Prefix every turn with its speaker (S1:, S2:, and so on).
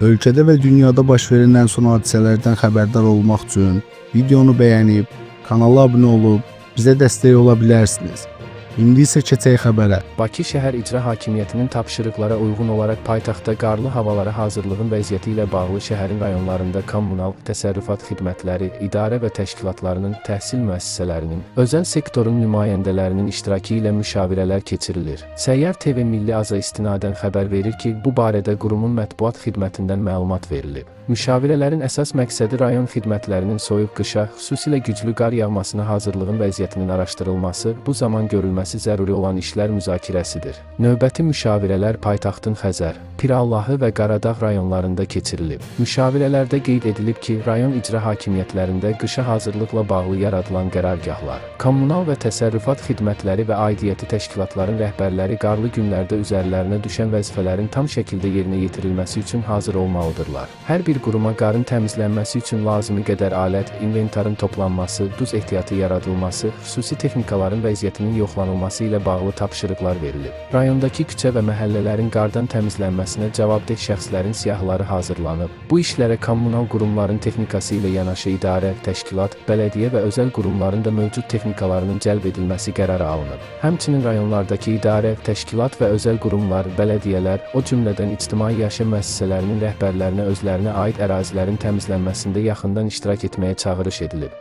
S1: Ölkədə və dünyada baş verən ən son hadisələrdən xəbərdar olmaq üçün videonu bəyənib, kanala abunə olub, bizə dəstək ola bilərsiniz. İndi isə keçək xəbərə.
S2: Bakı şəhər icra hakimiyyətinin tapşırıqlara uyğun olaraq paytaxtda qarlı havalara hazırlığın vəziyyəti ilə bağlı şəhərin rayonlarında kommunal təsərrüfat xidmətləri, idarə və təşkilatlarının, təhsil müəssisələrinin, özəl sektorun nümayəndələrinin iştirakı ilə müşavirələr keçirilir. Səyyar TV Milli Aza istinadən xəbər verir ki, bu barədə qurumun mətbuat xidmətindən məlumat verilib. Müşavirələrin əsas məqsədi rayon xidmətlərinin soyuq qışa, xüsusilə güclü qar yağmasına hazırlığın vəziyyətinin araşdırılması, bu zaman görülməsi zəruri olan işlər müzakirəsidir. Növbəti müşavirələr paytaxtın Xəzər, Pirallahı və Qaradağ rayonlarında keçirilib. Müşavirələrdə qeyd edilib ki, rayon icra hakimiyyətlərində qışa hazırlıqla bağlı yaradılan qərargahlar, kommunal və təsərrüfat xidmətləri və aidiyyəti təşkilatların rəhbərləri qarlı günlərdə üzərlərinə düşən vəzifələrin tam şəkildə yerinə yetirilməsi üçün hazır olmalıdırlar. Hər bir quruma qarın təmizlənməsi üçün lazımi qədər alət, inventarın toplanması, duz ehtiyatı yaradılması, xüsusi texnikaların vəziyyətinin yoxlanılması ilə bağlı tapşırıqlar verilib. Rayondakı küçə və məhəllələrin qardan təmizlənməsinə cavabdeh şəxslərin siyahıları hazırlanıb. Bu işlərə kommunal qurumların texnikası ilə yanaşı idarə, təşkilat, bələdiyyə və özəl qurumların da mövcud texnikalarının cəlb edilməsi qərarı alınıb. Həmçinin rayonlardakı idarə, təşkilat və özəl qurumlar, bələdiyyələr, o cümlədən ictimai yaşam müəssisələrinin rəhbərlərinə özlərinə aid ərazilərin təmizlənməsində yaxından iştirak etməyə çağırış edilib.